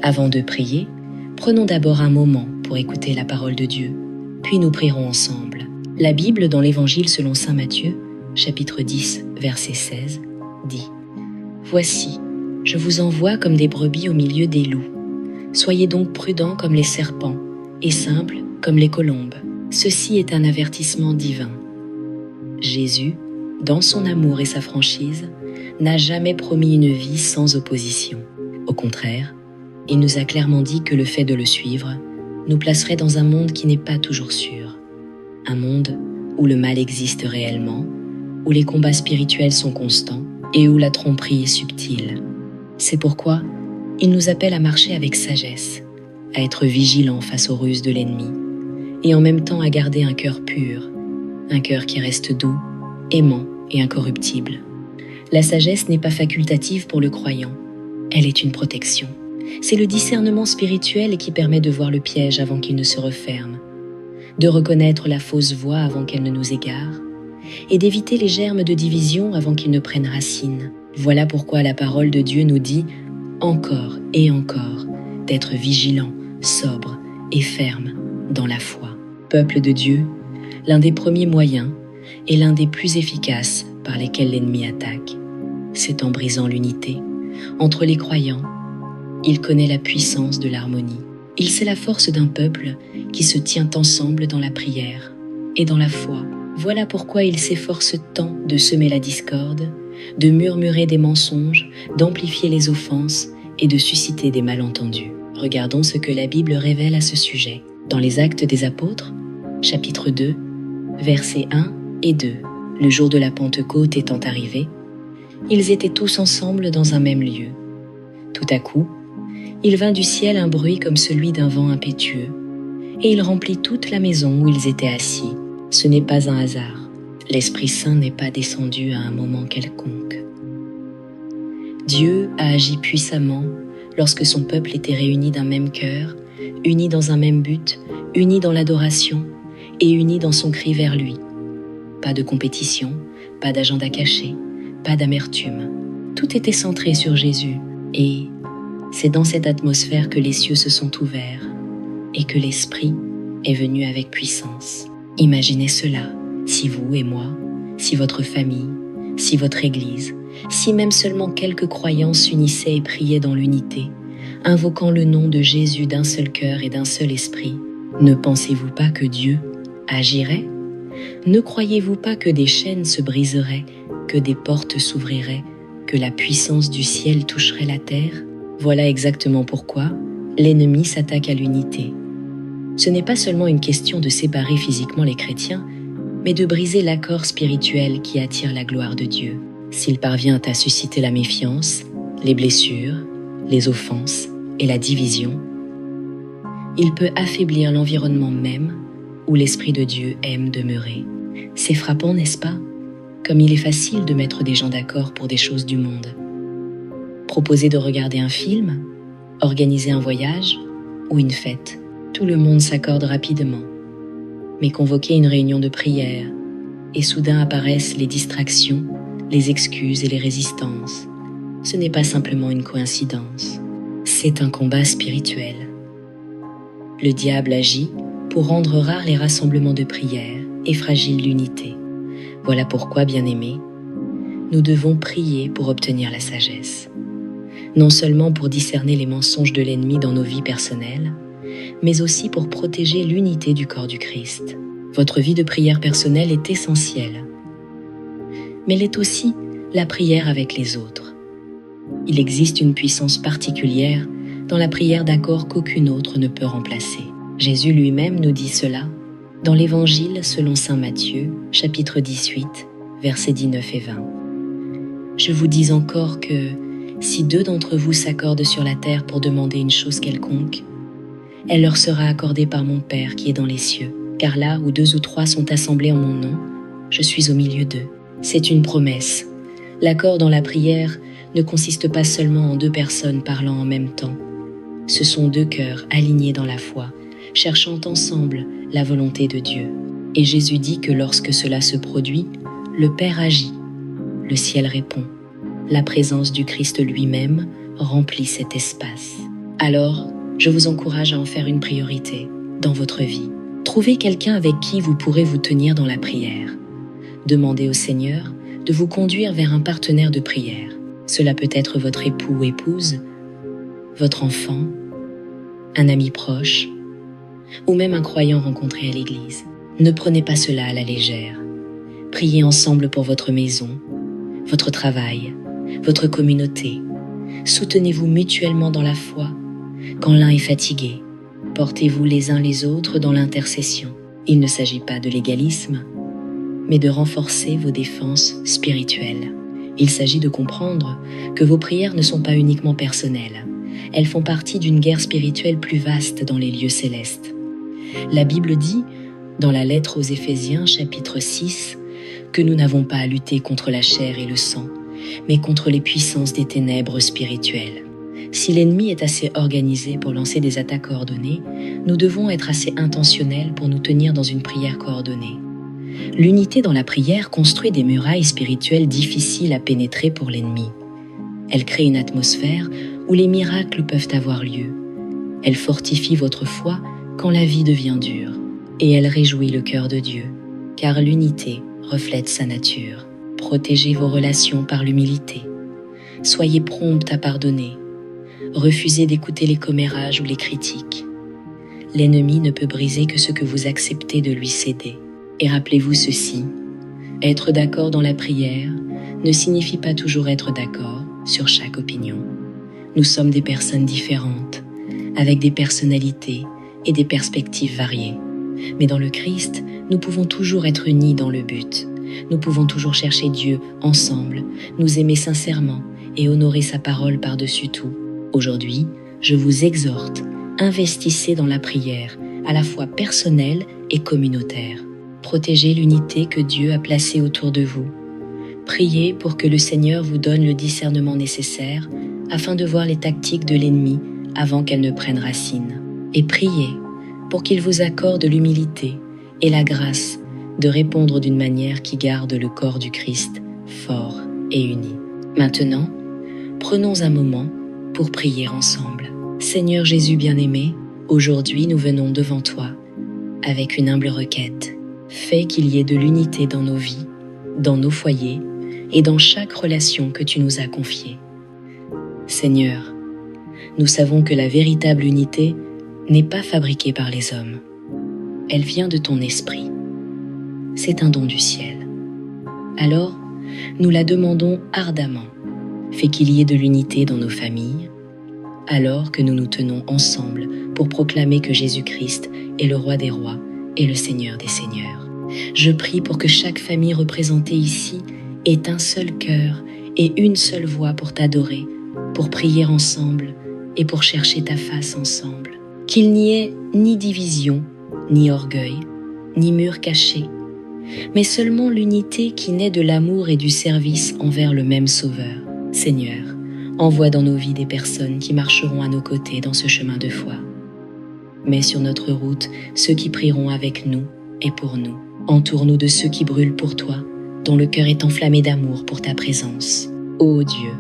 Avant de prier, prenons d'abord un moment pour écouter la parole de Dieu, puis nous prierons ensemble. La Bible dans l'Évangile selon saint Matthieu, chapitre 10, verset 16, dit « Voici, je vous envoie comme des brebis au milieu des loups. Soyez donc prudents comme les serpents et simples comme les colombes. » Ceci est un avertissement divin. Jésus, dans son amour et sa franchise, n'a jamais promis une vie sans opposition. Au contraire, il nous a clairement dit que le fait de le suivre nous placerait dans un monde qui n'est pas toujours sûr. Un monde où le mal existe réellement, où les combats spirituels sont constants et où la tromperie est subtile. C'est pourquoi il nous appelle à marcher avec sagesse, à être vigilants face aux ruses de l'ennemi et en même temps à garder un cœur pur, un cœur qui reste doux, aimant et incorruptible. La sagesse n'est pas facultative pour le croyant, elle est une protection. C'est le discernement spirituel qui permet de voir le piège avant qu'il ne se referme, de reconnaître la fausse voie avant qu'elle ne nous égare, et d'éviter les germes de division avant qu'ils ne prennent racine. Voilà pourquoi la parole de Dieu nous dit, encore et encore, d'être vigilants, sobres et fermes dans la foi. Peuple de Dieu, l'un des premiers moyens et l'un des plus efficaces par lesquels l'ennemi attaque, c'est en brisant l'unité entre les croyants. Il connaît la puissance de l'harmonie. Il sait la force d'un peuple qui se tient ensemble dans la prière et dans la foi. Voilà pourquoi il s'efforce tant de semer la discorde, de murmurer des mensonges, d'amplifier les offenses et de susciter des malentendus. Regardons ce que la Bible révèle à ce sujet. Dans les Actes des Apôtres, chapitre 2, versets 1 et 2. Le jour de la Pentecôte étant arrivé, ils étaient tous ensemble dans un même lieu. Tout à coup, il vint du ciel un bruit comme celui d'un vent impétueux, et il remplit toute la maison où ils étaient assis. Ce n'est pas un hasard. L'Esprit Saint n'est pas descendu à un moment quelconque. Dieu a agi puissamment lorsque son peuple était réuni d'un même cœur, uni dans un même but, uni dans l'adoration et uni dans son cri vers lui. Pas de compétition, pas d'agenda caché, pas d'amertume. Tout était centré sur Jésus et c'est dans cette atmosphère que les cieux se sont ouverts et que l'Esprit est venu avec puissance. Imaginez cela, si vous et moi, si votre famille, si votre Église, si même seulement quelques croyants s'unissaient et priaient dans l'unité, invoquant le nom de Jésus d'un seul cœur et d'un seul esprit, ne pensez-vous pas que Dieu agirait? Ne croyez-vous pas que des chaînes se briseraient, que des portes s'ouvriraient, que la puissance du ciel toucherait la terre? Voilà exactement pourquoi l'ennemi s'attaque à l'unité. Ce n'est pas seulement une question de séparer physiquement les chrétiens, mais de briser l'accord spirituel qui attire la gloire de Dieu. S'il parvient à susciter la méfiance, les blessures, les offenses et la division, il peut affaiblir l'environnement même où l'Esprit de Dieu aime demeurer. C'est frappant, n'est-ce pas? Comme il est facile de mettre des gens d'accord pour des choses du monde. Proposer de regarder un film, organiser un voyage ou une fête, tout le monde s'accorde rapidement. Mais convoquer une réunion de prière, et soudain apparaissent les distractions, les excuses et les résistances. Ce n'est pas simplement une coïncidence, c'est un combat spirituel. Le diable agit pour rendre rares les rassemblements de prière et fragile l'unité. Voilà pourquoi, bien-aimés, nous devons prier pour obtenir la sagesse. Non seulement pour discerner les mensonges de l'ennemi dans nos vies personnelles, mais aussi pour protéger l'unité du corps du Christ. Votre vie de prière personnelle est essentielle, mais elle est aussi la prière avec les autres. Il existe une puissance particulière dans la prière d'accord qu'aucune autre ne peut remplacer. Jésus lui-même nous dit cela dans l'Évangile selon saint Matthieu, chapitre 18, versets 19 et 20. Je vous dis encore que si 2 d'entre vous s'accordent sur la terre pour demander une chose quelconque, elle leur sera accordée par mon Père qui est dans les cieux. Car là où 2 ou 3 sont assemblés en mon nom, je suis au milieu d'eux. C'est une promesse. L'accord dans la prière ne consiste pas seulement en 2 personnes parlant en même temps. Ce sont 2 cœurs alignés dans la foi, cherchant ensemble la volonté de Dieu. Et Jésus dit que lorsque cela se produit, le Père agit, le ciel répond. La présence du Christ lui-même remplit cet espace. Alors, je vous encourage à en faire une priorité dans votre vie. Trouvez quelqu'un avec qui vous pourrez vous tenir dans la prière. Demandez au Seigneur de vous conduire vers un partenaire de prière. Cela peut être votre époux ou épouse, votre enfant, un ami proche, ou même un croyant rencontré à l'église. Ne prenez pas cela à la légère. Priez ensemble pour votre maison, votre travail, votre communauté. Soutenez-vous mutuellement dans la foi. Quand l'un est fatigué, portez-vous les uns les autres dans l'intercession. Il ne s'agit pas de légalisme, mais de renforcer vos défenses spirituelles. Il s'agit de comprendre que vos prières ne sont pas uniquement personnelles. Elles font partie d'une guerre spirituelle plus vaste dans les lieux célestes. La Bible dit, dans la lettre aux Éphésiens, chapitre 6, que nous n'avons pas à lutter contre la chair et le sang, mais contre les puissances des ténèbres spirituelles. Si l'ennemi est assez organisé pour lancer des attaques coordonnées, nous devons être assez intentionnels pour nous tenir dans une prière coordonnée. L'unité dans la prière construit des murailles spirituelles difficiles à pénétrer pour l'ennemi. Elle crée une atmosphère où les miracles peuvent avoir lieu. Elle fortifie votre foi quand la vie devient dure. Et elle réjouit le cœur de Dieu, car l'unité reflète sa nature. Protégez vos relations par l'humilité. Soyez promptes à pardonner. Refusez d'écouter les commérages ou les critiques. L'ennemi ne peut briser que ce que vous acceptez de lui céder. Et rappelez-vous ceci, être d'accord dans la prière ne signifie pas toujours être d'accord sur chaque opinion. Nous sommes des personnes différentes, avec des personnalités et des perspectives variées. Mais dans le Christ, nous pouvons toujours être unis dans le but. Nous pouvons toujours chercher Dieu ensemble, nous aimer sincèrement et honorer sa parole par-dessus tout. Aujourd'hui, je vous exhorte, investissez dans la prière, à la fois personnelle et communautaire. Protégez l'unité que Dieu a placée autour de vous. Priez pour que le Seigneur vous donne le discernement nécessaire afin de voir les tactiques de l'ennemi avant qu'elles ne prennent racine. Et priez pour qu'il vous accorde l'humilité et la grâce de répondre d'une manière qui garde le corps du Christ fort et uni. Maintenant, prenons un moment pour prier ensemble. Seigneur Jésus bien-aimé, aujourd'hui nous venons devant toi avec une humble requête. Fais qu'il y ait de l'unité dans nos vies, dans nos foyers et dans chaque relation que tu nous as confiée. Seigneur, nous savons que la véritable unité n'est pas fabriquée par les hommes. Elle vient de ton esprit. C'est un don du ciel. Alors, nous la demandons ardemment. Fais qu'il y ait de l'unité dans nos familles, alors que nous nous tenons ensemble pour proclamer que Jésus-Christ est le roi des rois et le Seigneur des seigneurs. Je prie pour que chaque famille représentée ici ait un seul cœur et une seule voix pour t'adorer, pour prier ensemble et pour chercher ta face ensemble. Qu'il n'y ait ni division, ni orgueil, ni mur caché, mais seulement l'unité qui naît de l'amour et du service envers le même Sauveur. Seigneur, envoie dans nos vies des personnes qui marcheront à nos côtés dans ce chemin de foi. Mets sur notre route ceux qui prieront avec nous et pour nous. Entoure-nous de ceux qui brûlent pour toi, dont le cœur est enflammé d'amour pour ta présence. Ô Dieu,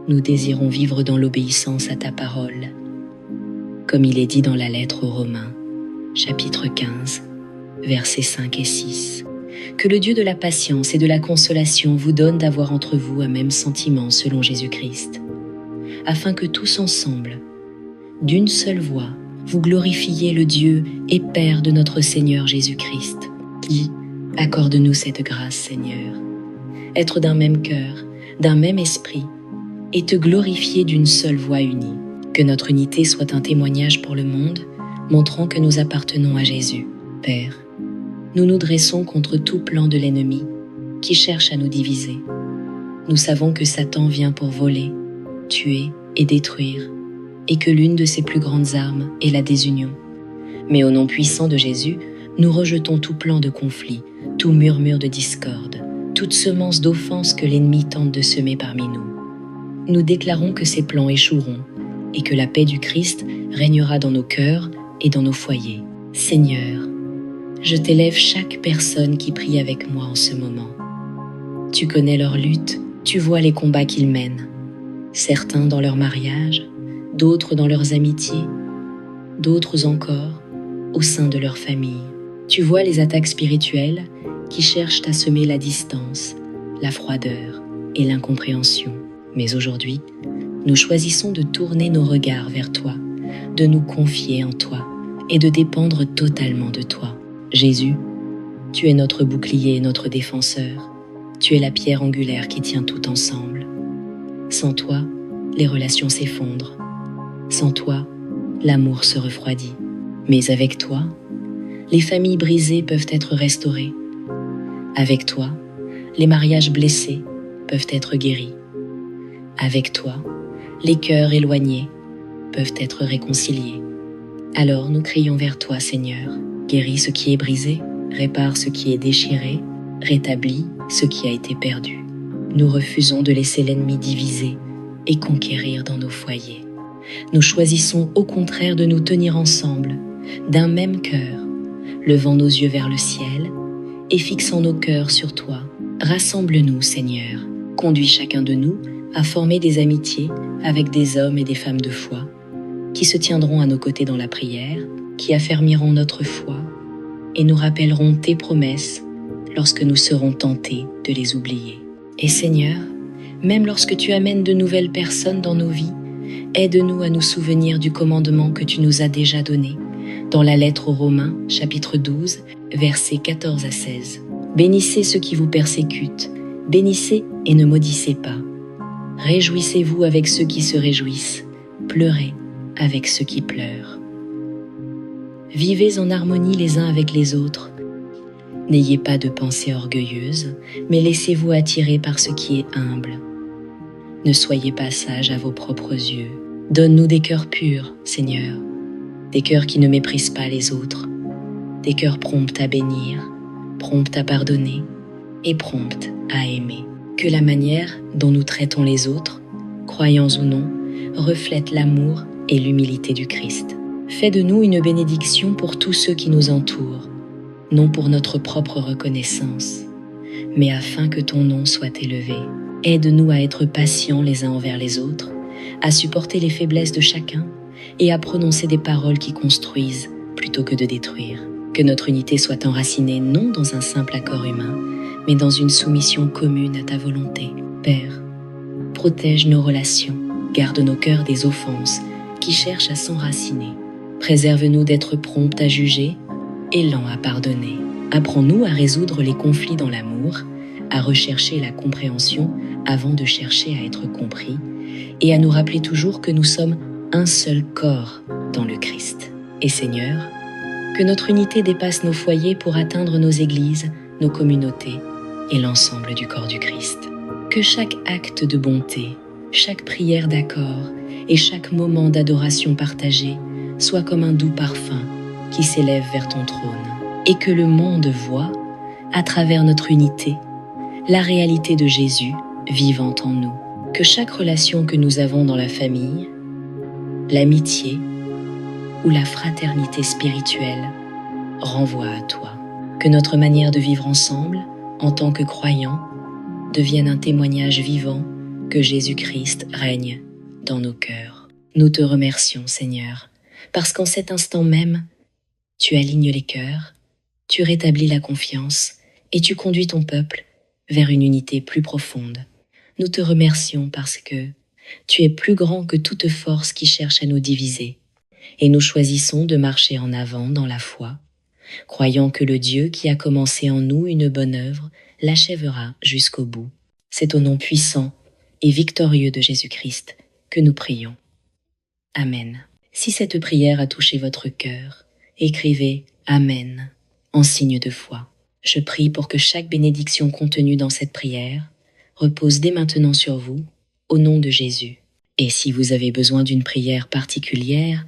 nous désirons vivre dans l'obéissance à ta parole, comme il est dit dans la lettre aux Romains, chapitre 15, versets 5 et 6. Que le Dieu de la patience et de la consolation vous donne d'avoir entre vous un même sentiment selon Jésus-Christ, afin que tous ensemble, d'une seule voix, vous glorifiez le Dieu et Père de notre Seigneur Jésus-Christ, qui accorde-nous cette grâce, Seigneur, être d'un même cœur, d'un même esprit, et te glorifier d'une seule voix unie. Que notre unité soit un témoignage pour le monde, montrant que nous appartenons à Jésus. Père, nous nous dressons contre tout plan de l'ennemi qui cherche à nous diviser. Nous savons que Satan vient pour voler, tuer et détruire, et que l'une de ses plus grandes armes est la désunion. Mais au nom puissant de Jésus, nous rejetons tout plan de conflit, tout murmure de discorde, toute semence d'offense que l'ennemi tente de semer parmi nous. Nous déclarons que ces plans échoueront et que la paix du Christ régnera dans nos cœurs et dans nos foyers. Seigneur, je t'élève chaque personne qui prie avec moi en ce moment. Tu connais leur lutte, tu vois les combats qu'ils mènent. Certains dans leur mariage, d'autres dans leurs amitiés, d'autres encore au sein de leur famille. Tu vois les attaques spirituelles qui cherchent à semer la distance, la froideur et l'incompréhension. Mais aujourd'hui, nous choisissons de tourner nos regards vers toi, de nous confier en toi et de dépendre totalement de toi. Jésus, tu es notre bouclier et notre défenseur. Tu es la pierre angulaire qui tient tout ensemble. Sans toi, les relations s'effondrent. Sans toi, l'amour se refroidit. Mais avec toi, les familles brisées peuvent être restaurées. Avec toi, les mariages blessés peuvent être guéris. Avec toi, les cœurs éloignés peuvent être réconciliés. Alors nous crions vers toi, Seigneur. Guéris ce qui est brisé, répare ce qui est déchiré, rétablis ce qui a été perdu. Nous refusons de laisser l'ennemi diviser et conquérir dans nos foyers. Nous choisissons au contraire de nous tenir ensemble, d'un même cœur, levant nos yeux vers le ciel et fixant nos cœurs sur toi. Rassemble-nous, Seigneur. Conduis chacun de nous à former des amitiés avec des hommes et des femmes de foi qui se tiendront à nos côtés dans la prière, qui affermiront notre foi et nous rappelleront tes promesses lorsque nous serons tentés de les oublier. Et Seigneur, même lorsque tu amènes de nouvelles personnes dans nos vies, aide-nous à nous souvenir du commandement que tu nous as déjà donné dans la lettre aux Romains, chapitre 12, versets 14 à 16. Bénissez ceux qui vous persécutent, bénissez et ne maudissez pas. Réjouissez-vous avec ceux qui se réjouissent, pleurez avec ceux qui pleurent. Vivez en harmonie les uns avec les autres. N'ayez pas de pensées orgueilleuses, mais laissez-vous attirer par ce qui est humble. Ne soyez pas sages à vos propres yeux. Donne-nous des cœurs purs, Seigneur, des cœurs qui ne méprisent pas les autres, des cœurs prompts à bénir, prompts à pardonner et prompts à aimer. Que la manière dont nous traitons les autres, croyants ou non, reflète l'amour et l'humilité du Christ. Fais de nous une bénédiction pour tous ceux qui nous entourent, non pour notre propre reconnaissance, mais afin que ton nom soit élevé. Aide-nous à être patients les uns envers les autres, à supporter les faiblesses de chacun et à prononcer des paroles qui construisent plutôt que de détruire. Que notre unité soit enracinée non dans un simple accord humain, mais dans une soumission commune à ta volonté. Père, protège nos relations, garde nos cœurs des offenses qui cherchent à s'enraciner. Préserve-nous d'être prompts à juger et lents à pardonner. Apprends-nous à résoudre les conflits dans l'amour, à rechercher la compréhension avant de chercher à être compris, et à nous rappeler toujours que nous sommes un seul corps dans le Christ. Et Seigneur, que notre unité dépasse nos foyers pour atteindre nos églises, nos communautés et l'ensemble du corps du Christ. Que chaque acte de bonté, chaque prière d'accord et chaque moment d'adoration partagé soit comme un doux parfum qui s'élève vers ton trône, et que le monde voie, à travers notre unité, la réalité de Jésus vivant en nous. Que chaque relation que nous avons dans la famille, l'amitié ou la fraternité spirituelle renvoie à toi. Que notre manière de vivre ensemble, en tant que croyants, devienne un témoignage vivant que Jésus-Christ règne dans nos cœurs. Nous te remercions, Seigneur, parce qu'en cet instant même, tu alignes les cœurs, tu rétablis la confiance et tu conduis ton peuple vers une unité plus profonde. Nous te remercions parce que tu es plus grand que toute force qui cherche à nous diviser. Et nous choisissons de marcher en avant dans la foi, croyant que le Dieu qui a commencé en nous une bonne œuvre l'achèvera jusqu'au bout. C'est au nom puissant et victorieux de Jésus-Christ que nous prions. Amen. Si cette prière a touché votre cœur, écrivez « Amen » en signe de foi. Je prie pour que chaque bénédiction contenue dans cette prière repose dès maintenant sur vous, au nom de Jésus. Et si vous avez besoin d'une prière particulière,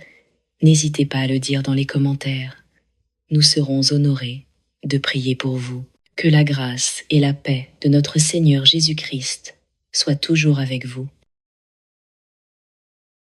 n'hésitez pas à le dire dans les commentaires. Nous serons honorés de prier pour vous. Que la grâce et la paix de notre Seigneur Jésus-Christ soient toujours avec vous.